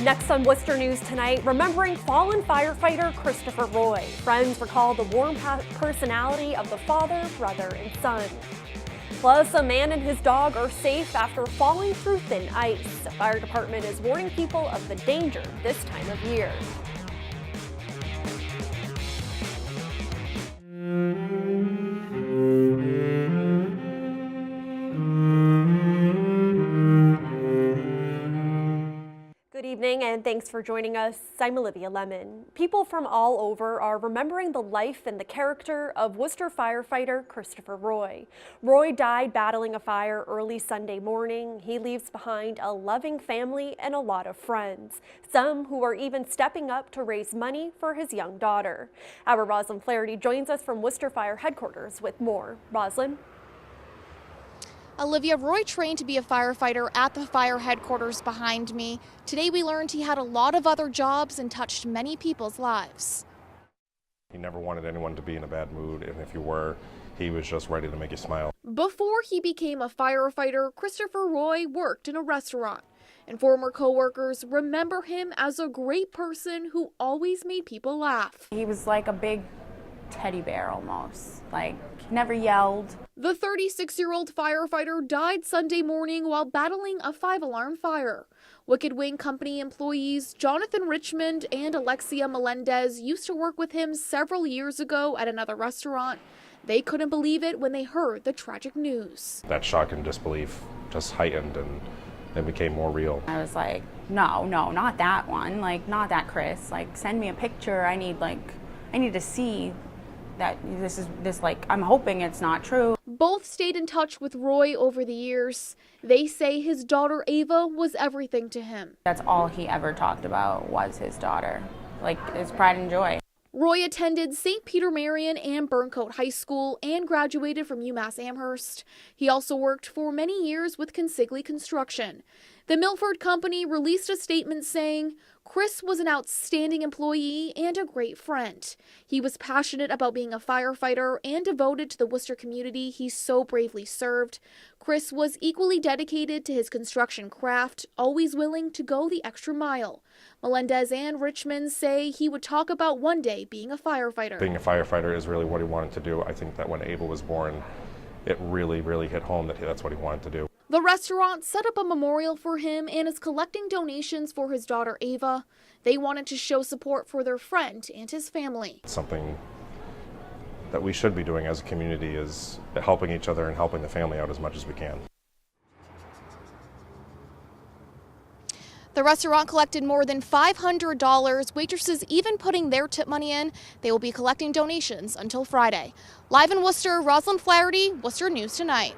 Next on Worcester News tonight, remembering fallen firefighter Christopher Roy. Friends recall the warm personality of the father, brother, and son. Plus, a man and his dog are safe after falling through thin ice. The fire department is warning people of the danger this time of year. Good evening and thanks for joining us. I'm Olivia Lemon. People from all over are remembering the life and the character of Worcester firefighter Christopher Roy. Roy died battling a fire early Sunday morning. He leaves behind a loving family and a lot of friends, some who are even stepping up to raise money for his young daughter. Our Roslyn Flaherty joins us from Worcester Fire Headquarters with more. Roslyn? Olivia, Roy trained to be a firefighter at the fire headquarters behind me. Today we learned he had a lot of other jobs and touched many people's lives. He never wanted anyone to be in a bad mood, and if you were, he was just ready to make you smile. Before he became a firefighter, Christopher Roy worked in a restaurant, and former co-workers remember him as a great person who always made people laugh. He was like a big teddy bear almost, like he never yelled. The 36-year-old firefighter died Sunday morning while battling a 5-alarm fire. Wicked Wing Company employees Jonathan Richmond and Alexia Melendez used to work with him several years ago at another restaurant. They couldn't believe it when they heard the tragic news. That shock and disbelief just heightened and it became more real. I was like, no, not that one, like not that Chris, like send me a picture. I need to see that this like, I'm hoping it's not true. Both stayed in touch with Roy over the years. They say his daughter Ava was everything to him. That's all he ever talked about was his daughter, like his pride and joy. Roy attended St. Peter Marian and Burncoat High School and graduated from UMass Amherst. He also worked for many years with Consigli Construction. The Milford Company released a statement saying, Chris was an outstanding employee and a great friend. He was passionate about being a firefighter and devoted to the Worcester community he so bravely served. Chris was equally dedicated to his construction craft, always willing to go the extra mile. Melendez and Richmond say he would talk about one day being a firefighter. Being a firefighter is really what he wanted to do. I think that when Ava was born, it really hit home that that's what he wanted to do. The restaurant set up a memorial for him and is collecting donations for his daughter Ava. They wanted to show support for their friend and his family. Something that we should be doing as a community is helping each other and helping the family out as much as we can. The restaurant collected more than $500, waitresses even putting their tip money in. They will be collecting donations until Friday. Live in Worcester, Roslyn Flaherty, Worcester News Tonight.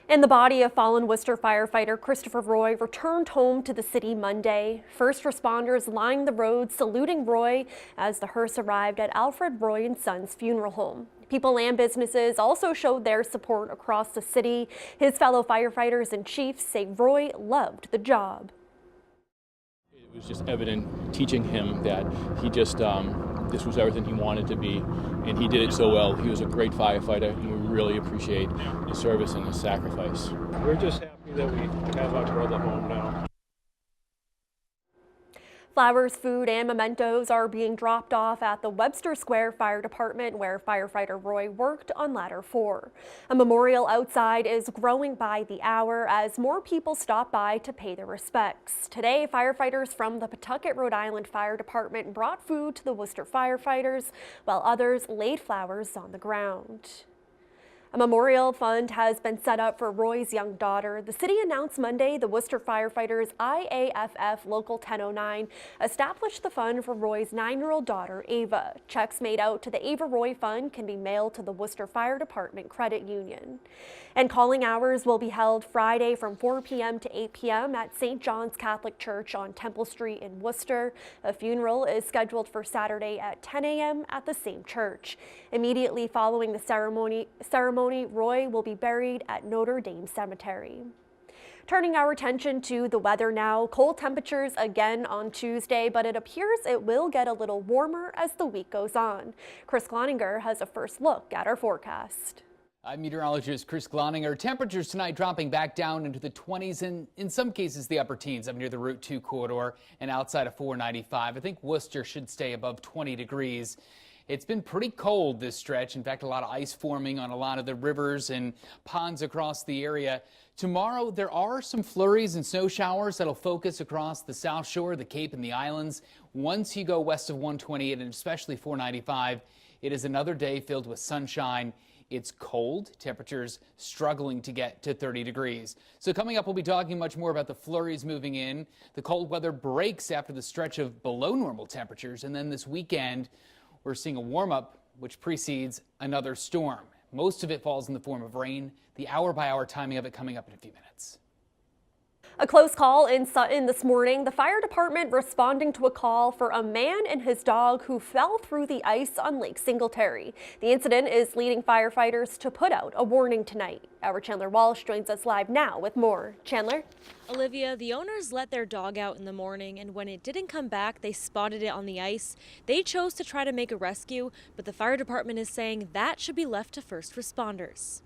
And the body of fallen Worcester firefighter Christopher Roy returned home to the city Monday. First responders lined the road saluting Roy as the hearse arrived at Alfred Roy and Sons Funeral Home. People and businesses also showed their support across the city. His fellow firefighters and chiefs say Roy loved the job. It was just evident teaching him that he just, this was everything he wanted to be, and he did it so well. He was a great firefighter, and we really appreciate his service and his sacrifice. We're just happy that we have our brother home now. Flowers, food, and mementos are being dropped off at the Webster Square Fire Department where firefighter Roy worked on Ladder 4. A memorial outside is growing by the hour as more people stop by to pay their respects. Today, firefighters from the Pawtucket, Rhode Island Fire Department brought food to the Worcester firefighters, while others laid flowers on the ground. A memorial fund has been set up for Roy's young daughter. The city announced Monday the Worcester Firefighters IAFF Local 1009 established the fund for Roy's 9-year-old daughter, Ava. Checks made out to the Ava Roy Fund can be mailed to the Worcester Fire Department Credit Union. And calling hours will be held Friday from 4 p.m. to 8 p.m. at St. John's Catholic Church on Temple Street in Worcester. A funeral is scheduled for Saturday at 10 a.m. at the same church. Immediately following the ceremony, Roy will be buried at Notre Dame Cemetery. Turning our attention to the weather now, cold temperatures again on Tuesday, but it appears it will get a little warmer as the week goes on. Chris Cloninger has a first look at our forecast. I'm meteorologist Chris Gloninger. Temperatures tonight dropping back down into the 20s and in some cases the upper teens up near the Route 2 corridor and outside of 495. I think Worcester should stay above 20 degrees. It's been pretty cold this stretch. In fact, a lot of ice forming on a lot of the rivers and ponds across the area. Tomorrow, there are some flurries and snow showers that'll focus across the South Shore, the Cape, and the islands. Once you go west of 128 and especially 495, it is another day filled with sunshine. It's cold, temperatures struggling to get to 30 degrees. So coming up, we'll be talking much more about the flurries moving in. The cold weather breaks after the stretch of below normal temperatures. And then this weekend, we're seeing a warm up, which precedes another storm. Most of it falls in the form of rain. The hour-by-hour timing of it coming up in a few minutes. A close call in Sutton this morning. The fire department responding to a call for a man and his dog who fell through the ice on Lake Singletary. The incident is leading firefighters to put out a warning tonight. Our Chandler Walsh joins us live now with more. Chandler? Olivia, the owners let their dog out in the morning, and when it didn't come back, they spotted it on the ice. They chose to try to make a rescue, but the fire department is saying that should be left to first responders.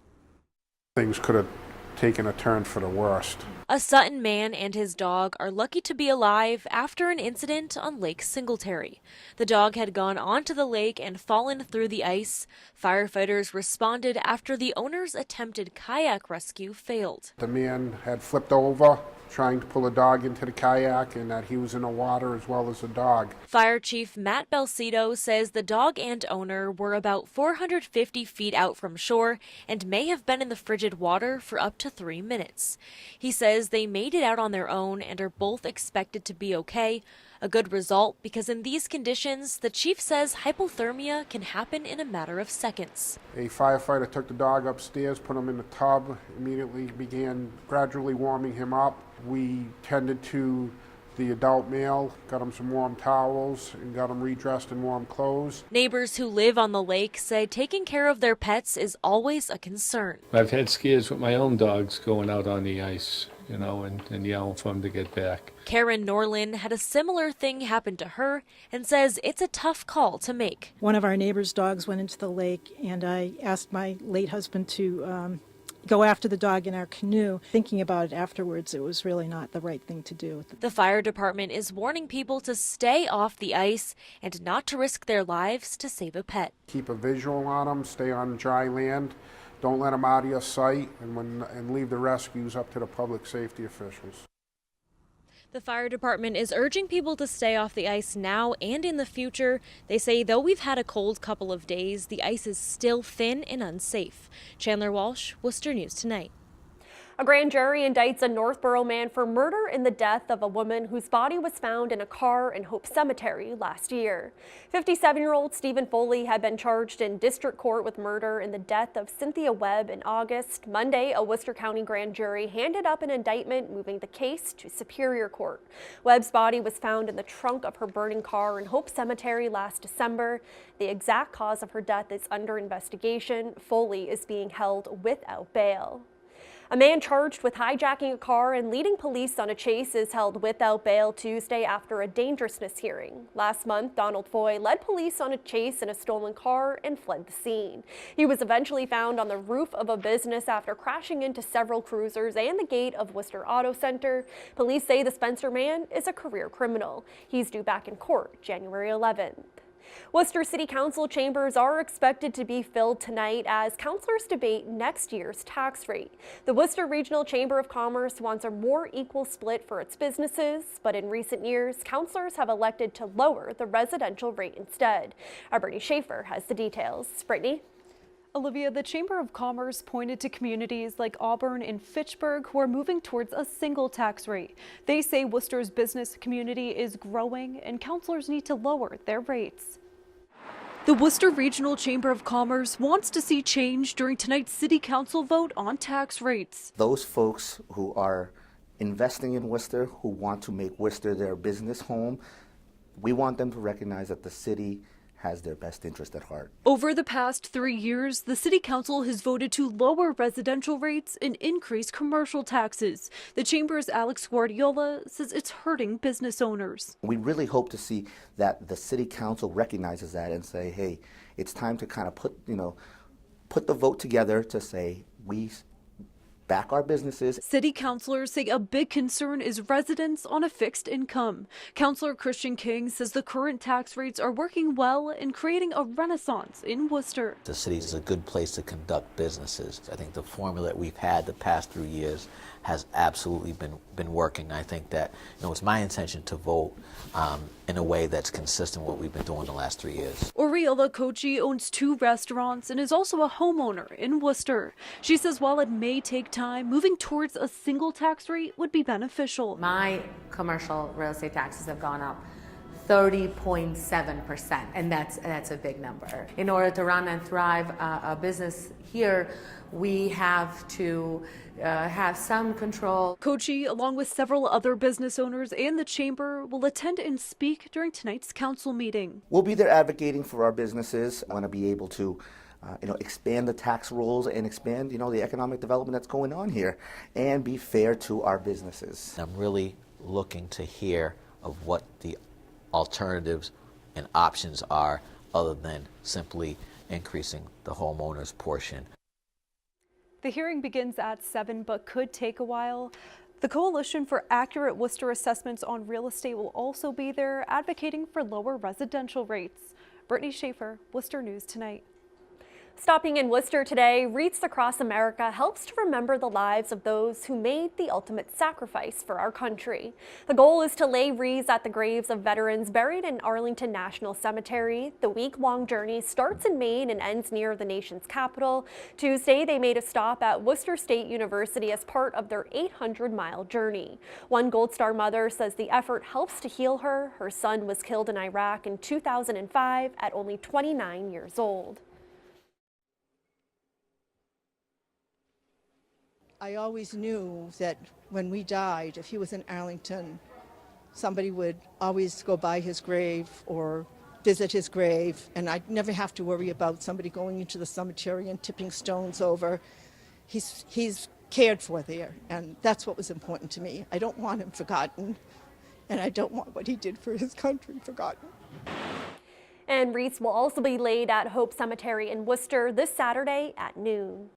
Things could have taken a turn for the worst. A Sutton man and his dog are lucky to be alive after an incident on Lake Singletary. The dog had gone onto the lake and fallen through the ice. Firefighters responded after the owner's attempted kayak rescue failed. The man had flipped over trying to pull a dog into the kayak, and that he was in the water as well as the dog. Fire Chief Matt Belcito says the dog and owner were about 450 feet out from shore and may have been in the frigid water for up to 3 minutes. He says they made it out on their own and are both expected to be okay. A good result because in these conditions, the chief says hypothermia can happen in a matter of seconds. A firefighter took the dog upstairs, put him in the tub, immediately began gradually warming him up. We tended to the adult male, got him some warm towels, and got him redressed in warm clothes. Neighbors who live on the lake say taking care of their pets is always a concern. I've had scares with my own dogs going out on the ice, you know, and yelling for them to get back. Karen Norlin had a similar thing happen to her and says it's a tough call to make. One of our neighbor's dogs went into the lake, and I asked my late husband to go after the dog in our canoe. Thinking about it afterwards, it was really not the right thing to do. The fire department is warning people to stay off the ice and not to risk their lives to save a pet. Keep a visual on them, stay on dry land, don't let them out of your sight, and leave the rescues up to the public safety officials. The fire department is urging people to stay off the ice now and in the future. They say though we've had a cold couple of days, the ice is still thin and unsafe. Chandler Walsh, Worcester News Tonight. A grand jury indicts a Northborough man for murder in the death of a woman whose body was found in a car in Hope Cemetery last year. 57-year-old Stephen Foley had been charged in district court with murder in the death of Cynthia Webb in August. Monday, a Worcester County grand jury handed up an indictment moving the case to Superior Court. Webb's body was found in the trunk of her burning car in Hope Cemetery last December. The exact cause of her death is under investigation. Foley is being held without bail. A man charged with hijacking a car and leading police on a chase is held without bail Tuesday after a dangerousness hearing. Last month, Donald Foy led police on a chase in a stolen car and fled the scene. He was eventually found on the roof of a business after crashing into several cruisers and the gate of Worcester Auto Center. Police say the Spencer man is a career criminal. He's due back in court January 11th. Worcester City Council chambers are expected to be filled tonight as councilors debate next year's tax rate. The Worcester Regional Chamber of Commerce wants a more equal split for its businesses, but in recent years, councilors have elected to lower the residential rate instead. Our Brittany Schaefer has the details. Brittany? Olivia, the Chamber of Commerce pointed to communities like Auburn and Fitchburg who are moving towards a single tax rate. They say Worcester's business community is growing and councilors need to lower their rates. The Worcester Regional Chamber of Commerce wants to see change during tonight's City Council vote on tax rates. Those folks who are investing in Worcester, who want to make Worcester their business home, we want them to recognize that the city has their best interest at heart. Over the past 3 years, the City Council has voted to lower residential rates and increase commercial taxes. The Chamber's Alex Guardiola says it's hurting business owners. We really hope to see that the City Council recognizes that and say, hey, it's time to kind of put, put the vote together to say we back our businesses. City councilors say a big concern is residents on a fixed income. Councillor Christian King says the current tax rates are working well in creating a renaissance in Worcester. The city is a good place to conduct businesses. I think the formula that we've had the past 3 years has absolutely been working. I think that it's my intention to vote in a way that's consistent with what we've been doing the last 3 years. Oriela Kochi owns 2 restaurants and is also a homeowner in Worcester. She says while it may take time, moving towards a single tax rate would be beneficial. My commercial real estate taxes have gone up 30.7%, and that's a big number. In order to run and thrive a business here, we have to have some control. Kochi, along with several other business owners and the chamber, will attend and speak during tonight's council meeting. We'll be there advocating for our businesses. I want to be able to expand the tax rules and expand, the economic development that's going on here and be fair to our businesses. I'm really looking to hear of what the alternatives and options are other than simply increasing the homeowner's portion. The hearing begins at 7 but could take a while. The Coalition for Accurate Worcester Assessments on Real Estate will also be there advocating for lower residential rates. Brittany Schaefer, Worcester News Tonight. Stopping in Worcester today, Wreaths Across America helps to remember the lives of those who made the ultimate sacrifice for our country. The goal is to lay wreaths at the graves of veterans buried in Arlington National Cemetery. The week-long journey starts in Maine and ends near the nation's capital. Tuesday, they made a stop at Worcester State University as part of their 800-mile journey. One Gold Star mother says the effort helps to heal her. Her son was killed in Iraq in 2005 at only 29 years old. I always knew that when we died, if he was in Arlington, somebody would always go by his grave or visit his grave, and I'd never have to worry about somebody going into the cemetery and tipping stones over. He's cared for there, and that's what was important to me. I don't want him forgotten, and I don't want what he did for his country forgotten. And wreaths will also be laid at Hope Cemetery in Worcester this Saturday at noon.